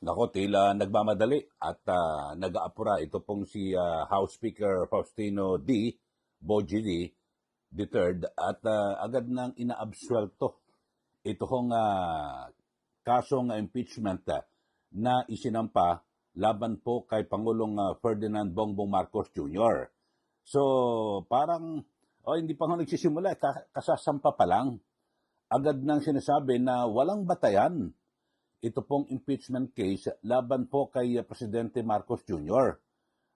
Nako, tila nagmamadali at nag-aapura. Ito pong si House Speaker Faustino D. Boji D. III at agad nang inaabsuelto ito hong kasong impeachment na isinampa laban po kay Pangulong Ferdinand Bongbong Marcos Jr. So, parang, hindi pa nga nagsisimula, kasasampa pa lang. Agad nang sinasabi na walang batayan ito pong impeachment case laban po kay Presidente Marcos Jr.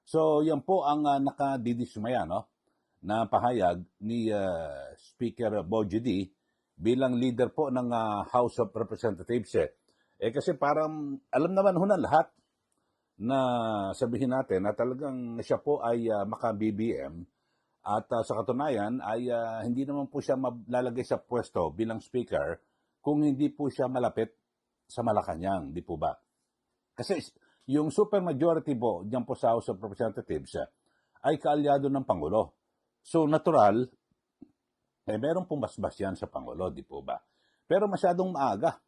So, yan po ang nakadidismaya, no? Na pahayag ni Speaker Boji D. bilang leader po ng House of Representatives. Kasi parang alam naman ho na lahat na sabihin natin na talagang siya po ay maka-BBM at sa katunayan ay hindi naman po siya malalagay sa pwesto bilang speaker kung hindi po siya malapit sa Malacanang, di po ba? Kasi yung supermajority po diyan po sa House of Representatives ay kaalyado ng Pangulo. So natural, meron pong basbas yan sa Pangulo, di po ba? Pero masyadong maaga.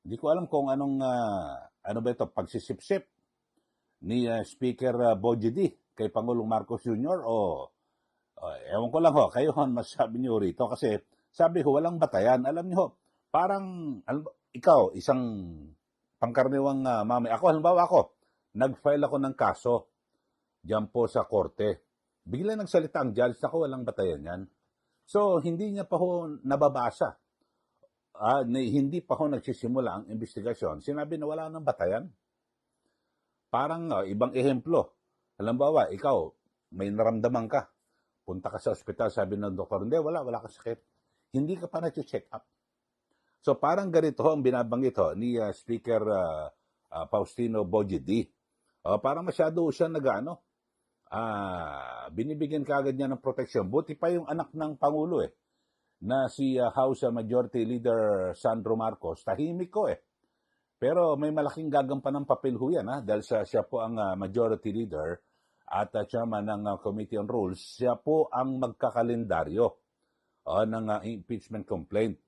Hindi ko alam kung anong, ano ba ito, pagsisipsip ni Speaker Boji D. kay Pangulong Marcos Jr. o ewan ko lang ho, kayo han masasabi niyo rito kasi sabi ho, walang batayan. Alam niyo ho, parang, ikaw, isang pangkaraniwang mami. Ako, halimbawa ako, nag-file ako ng kaso diyan po sa korte. Bigla nagsalita ang judge, ako walang batayan yan. So, hindi niya pa ho nababasa. Hindi pa ho nagsisimula ang investigasyon. Sinabi na wala nang batayan. Parang ibang ehemplo. Halimbawa, ikaw, may naramdaman ka. Punta ka sa ospital, sabi ng doktor, hindi, wala ka sakit. Hindi ka pa na-check up. So parang ganito ang binabanggit ni Speaker Faustino Boji D. Parang masyado siya binibigyan kagad niya ng protection. Buti pa yung anak ng Pangulo na si House Majority Leader Sandro Marcos, tahimik ko Pero may malaking gagampan ng papel ho yan dahil siya po ang Majority Leader at chairman ng Committee on Rules. Siya po ang magkakalendaryo ng impeachment complaint.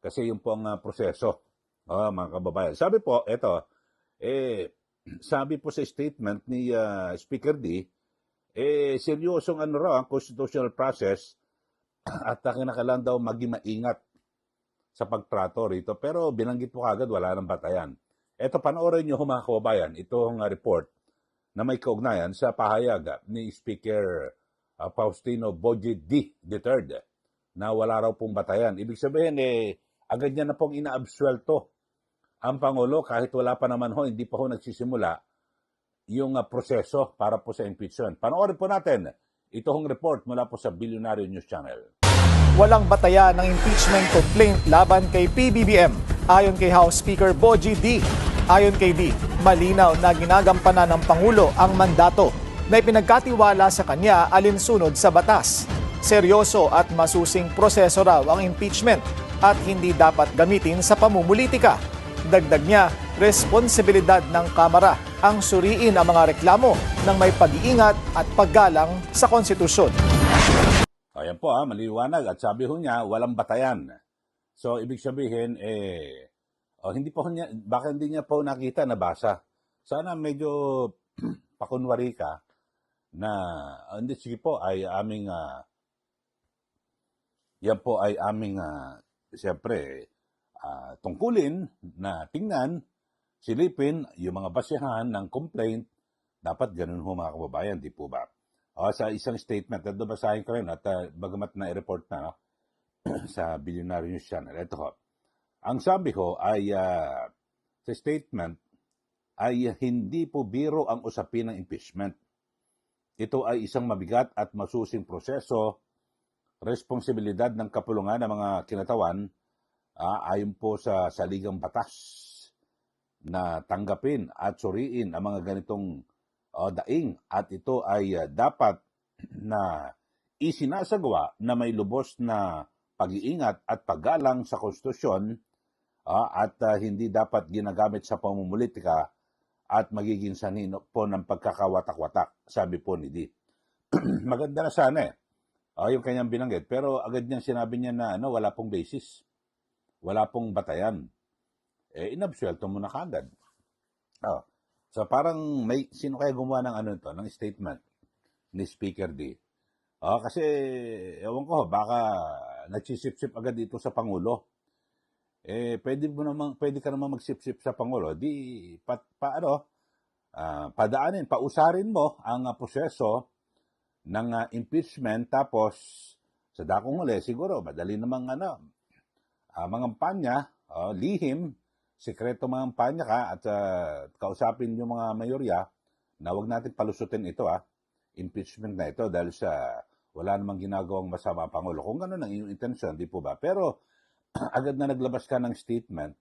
Kasi yun po ang proseso, mga kababayan. Sabi po, sabi po sa statement ni Speaker D, seryosong ang constitutional process at kinakailangan daw maging maingat sa pagtrato rito. Pero binanggit po kagad, wala nang batayan. Panoorin nyo mga kababayan, itong report na may kaugnayan sa pahayag ni Speaker Faustino Boji D. III na wala raw pong batayan. Ibig sabihin, agad niya na pong inaabsuelto ang Pangulo kahit wala pa naman hindi pa nagsisimula yung proseso para po sa impeachment. Panoorin po natin itong report mula po sa Billionaire News Channel. Walang batayan ng impeachment complaint laban kay PBBM ayon kay House Speaker Boji D. Ayon kay D, malinaw na ginagampanan ng Pangulo ang mandato na ipinagkatiwala sa kanya alinsunod sa batas. Seryoso at masusing proseso raw ang impeachment at hindi dapat gamitin sa pamumulitika. Dagdag niya, responsibilidad ng Kamara ang suriin ang mga reklamo ng may pag-iingat at paggalang sa konstitusyon. Ayan po maliwanag at sabi ho niya, walang batayan. So, ibig sabihin, hindi pa niya, baka hindi niya po nakita, nabasa. Sana medyo pakunwari ka na, hindi, sige po, ay aming, yan po ay aming, siyempre, tungkulin na tingnan, silipin yung mga basehan ng complaint. Dapat ganun ho mga kababayan, di po ba? Sa isang statement, basahin ko rin at bagamat na i-report na sa Billionaire News Channel. Ito ho. Ang sabi ho ay sa statement ay hindi po biro ang usapin ng impeachment. Ito ay isang mabigat at masusing proseso, responsibilidad ng kapulungan ng mga kinatawan ayon po sa saligang batas na tanggapin at suriin ang mga ganitong daing at ito ay dapat na isinasagawa na may lubos na pag-iingat at paggalang sa konstitusyon at hindi dapat ginagamit sa pamumulitika at magiging sanhin po ng pagkakawatak-watak, sabi po ni D. Maganda na sana yung kanyang binanggit, pero agad niyang sinabi niya na wala pong basis, wala pong batayan. Inabsuelto mo na kagad. So parang sino kaya gumawa ng ano ito, ng statement ni Speaker D? Kasi ewan ko, baka nagsisip-sip agad dito sa Pangulo. Pwede ka naman magsip-sip sa Pangulo. Di, padaanin, pausarin mo ang proseso ng impeachment, tapos sa dakong huli, siguro, madali namang mangampanya, lihim, sekreto mangampanya ka at kausapin yung mga mayorya na wag natin palusutin ito, impeachment na ito dahil sa wala namang ginagawang masama ang Pangulo. Kung gano'n ang iyong intensyon, di po ba? Pero agad na naglabas ka ng statement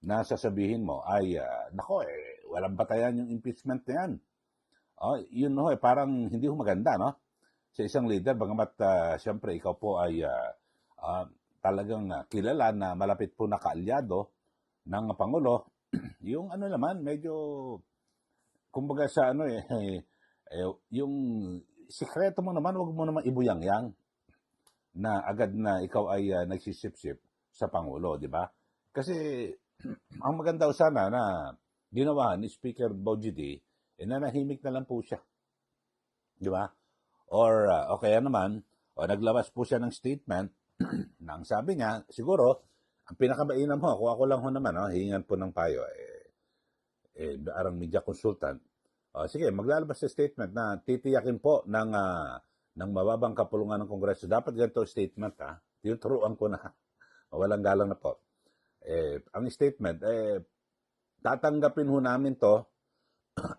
na sasabihin mo ay, nako, walang batayan yung impeachment na yan. Yun ho, parang hindi ho maganda, no? Sa isang leader, bagamat siyempre ikaw po ay talagang kilala na malapit po na kaalyado ng Pangulo, yung ano naman, medyo, kumbaga sa yung sikreto mo naman, wag mo naman ibuyang-yang na agad na ikaw ay nagsisip-sip sa Pangulo, di ba? Kasi ang maganda sana na ginawa ni Speaker Bogie D, nanahimik na lang po siya. Di ba? Or kaya naman, naglabas po siya ng statement na ang sabi niya, siguro, ang pinakamainam ho, kung ako lang ho naman, hihingan po ng payo, arang media consultant, sige, maglalabas sa statement na titiyakin po ng mababang kapulungan ng Kongreso. Dapat ganito statement, tinuturuan ko na. Walang galang na po. Ang statement, tatanggapin ho namin to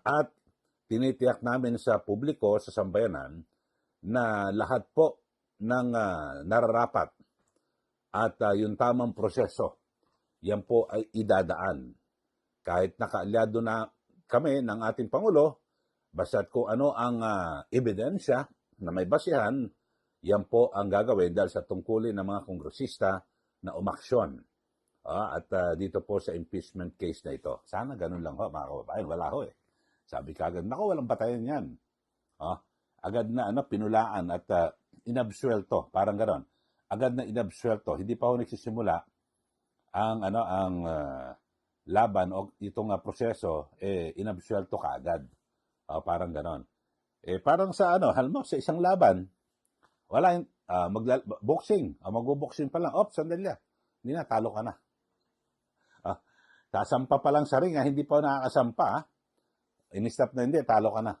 at tinitiyak namin sa publiko, sa sambayanan, na lahat po ng nararapat at yung tamang proseso, yan po ay idadaan. Kahit nakaalyado na kami ng ating Pangulo, basta't kung ano ang ebidensya na may basihan, yan po ang gagawin dahil sa tungkulin ng mga kongresista na umaksyon. At dito po sa impeachment case na ito. Sana ganun lang ho, mga kababayan. Wala ho eh. Sabi kagad, naku, walang batayan yan. Agad na pinulaan at inabsuelto, parang ganon. Agad na inabsuelto. Hindi pa ho nagsisimula ang laban o itong proseso, inabsuelto kaagad. Parang ganon. Parang sa halimbawa sa isang laban, wala yung boxing. Magbo-boxing pa lang. Sandali. Hindi na, talo ka na. Sasampa pa lang sa ring, hindi pa nakakasampa. In-stop na, hindi, talo ka na.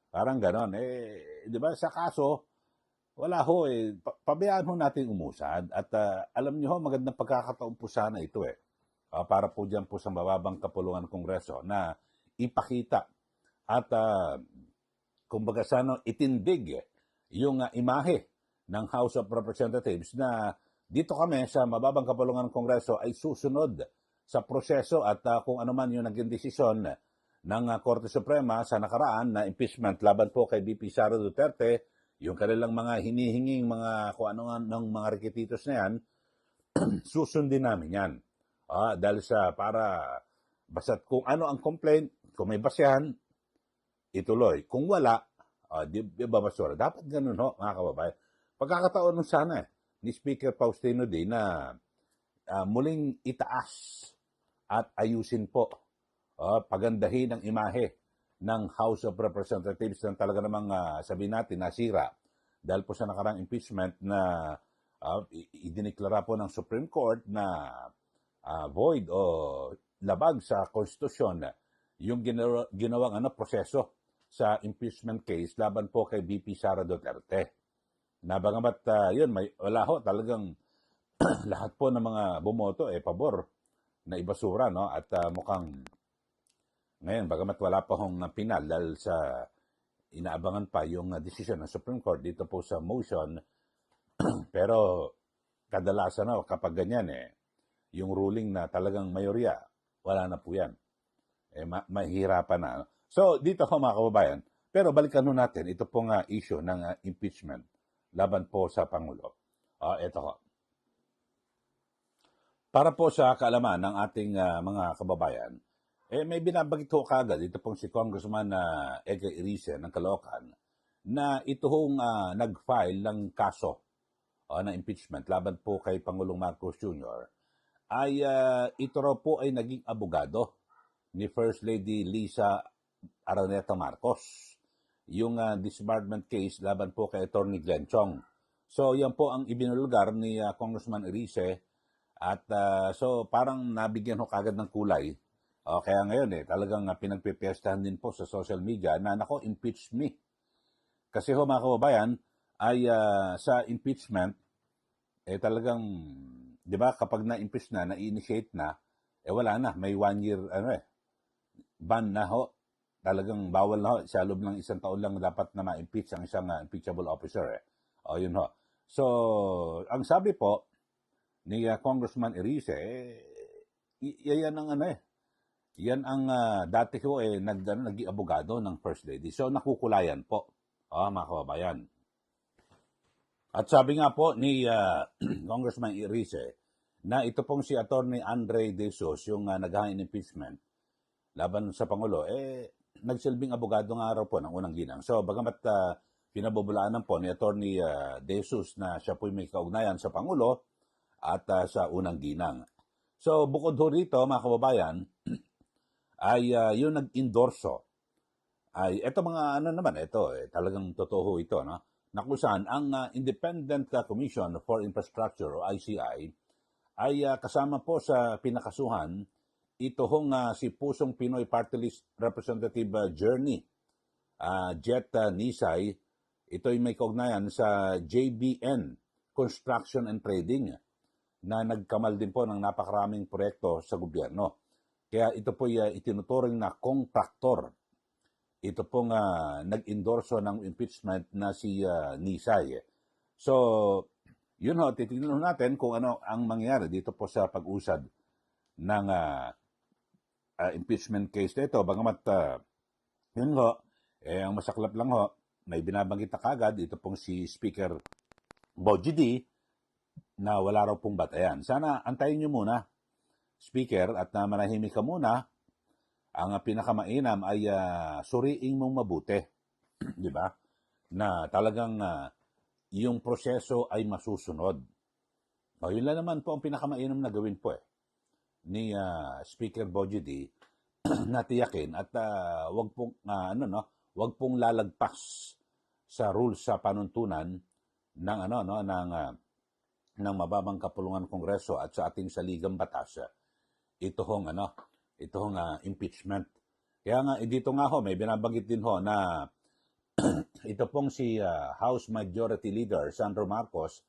Parang ganon. Di ba, sa kaso, wala ho pabayaan ho natin umusad. At alam niyo ho, magandang pagkakataon po sana ito para po dyan po sa mababang kapulungan ng Kongreso na ipakita at kumbaga sana itindig yung imahe ng House of Representatives na dito kami sa mababang kapulungan ng Kongreso ay susunod sa proseso at kung ano man yung naging desisyon ng Korte Suprema sa nakaraan na impeachment laban po kay VP Sara Duterte, yung kanilang mga hinihinging mga kung ano ng mga requisitos na yan, susundin namin yan. Dahil para basta't kung ano ang complaint, kung may basehan, ituloy. Kung wala, di ba basura? Dapat ganun ho, mga kababayan. Pagkakataon nun sana ni Speaker Faustino D na muling itaas at ayusin po, pagandahin ang imahe ng House of Representatives na talaga namang sabihin natin nasira dahil po sa nakarang impeachment na idineklara po ng Supreme Court na void o labag sa konstitusyon yung ginawang proseso sa impeachment case laban po kay VP Sara Duterte. Nabangamat yun, wala ho, talagang lahat po ng mga bumoto pabor na ibasura, no? At mukhang ngayon, bagamat wala pa hong pinal dahil sa inaabangan pa yung decision ng Supreme Court dito po sa motion, pero kadalasan kapag ganyan yung ruling na talagang mayorya, wala na po yan. Mahihirapan na. So, dito ho mga kababayan, pero balikan ho natin, ito pong issue ng impeachment laban po sa Pangulo. Ito ho. Para po sa kaalaman ng ating mga kababayan, may binabagit ho kagad, ito pong si Congressman Edgar Irice ng Caloocan, na ito hong nag-file ng kaso na impeachment laban po kay Pangulong Marcos Jr. ay ito raw po ay naging abogado ni First Lady Lisa Araneta Marcos. Yung disbarment case laban po kay Atty. Glenn Chong. So yan po ang ibinulgar ni Congressman Erice at so parang nabigyan ho kagad ng kulay. Kaya ngayon talagang pinagpipiestahan din po sa social media na nako, impeach me. Kasi ho mga kababayan ay sa impeachment talagang 'di ba kapag na-impeach na, na-initiate na, wala na, may 1 year ban na ho. Talagang bawal na ho, sa loob ng 1 taon lang dapat na ma-impeach ang isang impeachable officer. Yun ho. So, ang sabi po ni Congressman Erice, yan ang yan ang dati ko naging abogado ng First Lady. So, nakukulayan po, mga kababayan. At sabi nga po ni Congressman Erice na ito pong si Atty. Andre De Jesus, yung naghahain impeachment laban sa Pangulo, nagsilbing abogado nga raw po ng unang ginang. So, bagamat pinabubulaanan po ni Atty. De Jesus na siya po may kaugnayan sa Pangulo at sa unang ginang. So, bukod ho rito, mga kababayan, ay yung nag-endorso ay ito mga naman, ito talagang totoo ito, no? Na kung saan ang Independent Commission for Infrastructure o ICI ay kasama po sa pinakasuhan ito hong si Pusong Pinoy Party List Representative Journey Jet Nisay. Ito'y may kaugnayan sa JBN Construction and Trading na nagkamal din po ng napakaraming proyekto sa gobyerno. Kaya ito po itinuturing na kontraktor. Ito pong nag-endorso ng impeachment na si Nisay. So, yun ho, titignan natin kung ano ang mangyayari dito po sa pag-usad ng impeachment case nito. Bagamat, yun ho, ang masaklap lang ho, may binabanggit na kagad, ito pong si Speaker Bogie D, na wala raw pong batayan. Sana antayin nyo muna, Speaker, at manahimik ka muna. Ang pinakamainam ay suriing mong mabuti, di ba? Na talagang yung proseso ay masusunod. Yun lang naman po ang pinakamainam na gawin po ni Speaker Bogie D na tiyakin at wag pong lalagpas sa rules sa panuntunan ng ng mababang kapulungan Kongreso at sa ating saligang batas. Ito hong impeachment. Kaya nga, dito nga ho, may binabanggit din ho na ito pong si House Majority Leader Sandro Marcos,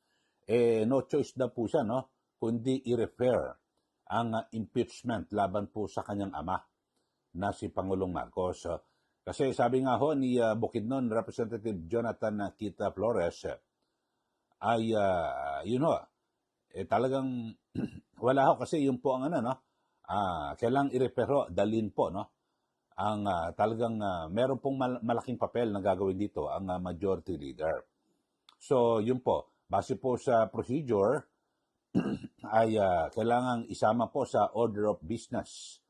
no choice na po siya, no? Kundi i-refer ang impeachment laban po sa kanyang ama na si Pangulong Marcos. Kasi sabi nga ho ni Bukidnon Representative Jonathan Kita Flores, ay yun ho, talagang wala ho kasi yun po ang kailang i-refer dalhin po, no? Ang talagang meron pong malaking papel na gagawin dito ang majority leader. So, yun po, base po sa procedure ay kailangang isama po sa order of business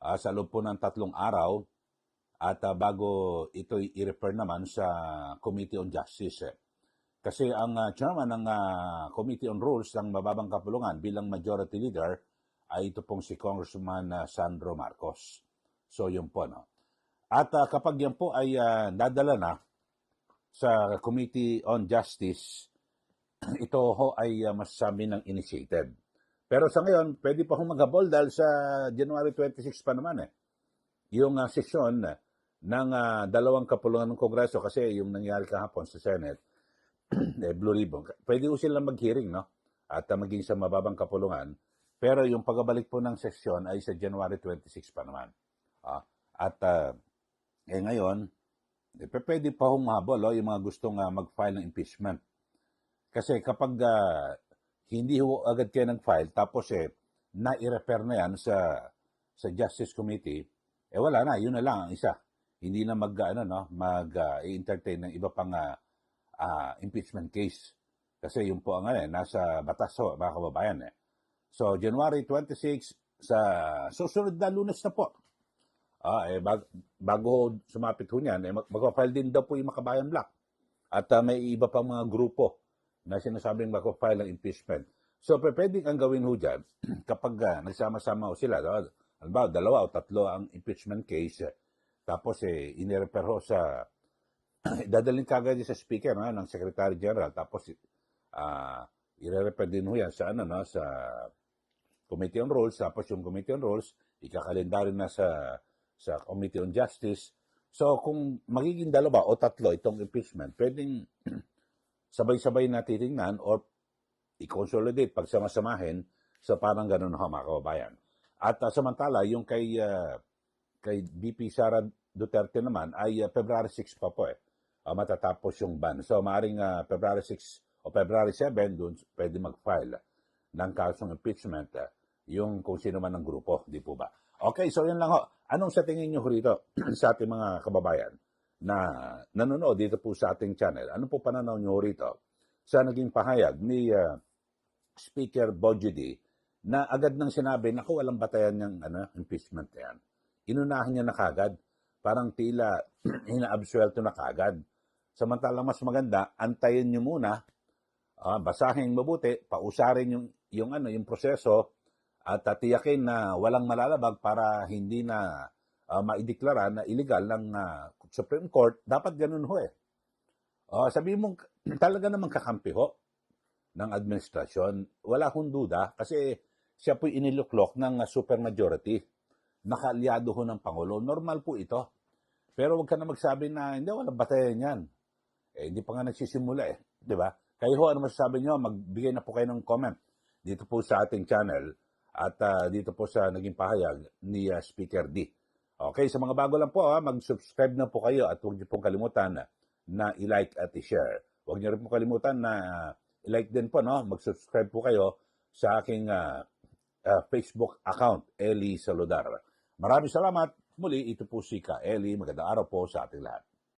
sa loob po ng 3 araw at bago ito i-refer naman sa Committee on Justice. Kasi ang chairman ng Committee on Rules ng Mababang Kapulungan bilang majority leader ay ito pong si Congressman Sandro Marcos. So, yun po, no? At kapag yan po ay dadala na sa Committee on Justice, ito ho ay masasabi ng initiated. Pero sa ngayon, pwede pa hong maghabol dahil sa January 26 pa naman yung sesyon ng 2 kapulungan ng Kongreso kasi yung nangyari kahapon sa Senate, Blue Ribbon. Pwede ho silang mag-hearing, no? At maging sa mababang kapulungan. Pero yung pagbabalik po ng sesyon ay sa January 26 pa naman. At ngayon, pwede pa hong mahabol yung mga gustong mag-file ng impeachment. Kasi kapag hindi ho agad kayo nag-file, tapos na-i-refer na yan sa Justice Committee, wala na, yun na lang ang isa. Hindi na mag-entertain ng iba pang impeachment case. Kasi yun po ang nasa batas ho, mga kababayan. So, January 26, sa susunod na Lunes na po. Bago sumapit ho niyan, mag-file din daw po yung Makabayan Black. At may iba pang mga grupo na sinasabing mag-file ng impeachment. So, pwedeng ang gawin ho dyan, kapag nagsama-sama ho sila, halimbawa, 2 o 3 ang impeachment case, Tapos inirefer ho sa, dadalhin kagad sa speaker ng Secretary General. Tapos i-refer din ho yan sa, sa Committee on Rules. Tapos yung Committee on Rules, ikakalendary na sa Committee on Justice. So kung magiging dalawa o tatlo itong impeachment, pwedeng sabay-sabay na titingnan or i-consolidate, pagsamasamahin. So parang ganun ho mga kababayan. At samantala, yung kay VP Sara Duterte naman ay February 6 pa po matatapos yung ban. So maaring February 6 o February 7 doon pwede mag-file ng kasong impeachment yung kung sino man ng grupo, di po ba? Okay, so yun lang ho. Anong sa tingin nyo rito sa ating mga kababayan na nanonood dito po sa ating channel? Ano po pananaw nyo rito sa naging pahayag ni Speaker Bogie na agad nang sinabi, naku, walang batayan ng impeachment yan. Inunahan niya na kagad. Parang tila inaabsuelto na kagad. Samantalang mas maganda, antayin niyo muna, basahin mabuti, pausarin yung proseso at tiyakin na walang malalabag para hindi na maideklara na illegal ng Supreme Court. Dapat ganun ho sabi mo, talaga namang kakampi ho ng administrasyon. Wala hong duda kasi siya po'y iniluklok ng supermajority. Nakaalyado ho ng Pangulo. Normal po ito. Pero huwag ka na magsabi na, hindi, walang batayan yan. Hindi pa nga nagsisimula Di ba? Kayo ho, ano masasabi nyo? Magbigay na po kayo ng comment dito po sa ating channel at dito po sa naging pahayag ni Speaker D. Okay, sa mga bago lang po, mag-subscribe na po kayo at huwag niyo pong kalimutan na i-like at i-share. Huwag niyo rin po kalimutan na i-like din po, mag-subscribe po kayo sa aking Facebook account, Eli Saludar. Maraming salamat. Muli, ito po si Ka Eli. Magandang araw po sa ating lahat.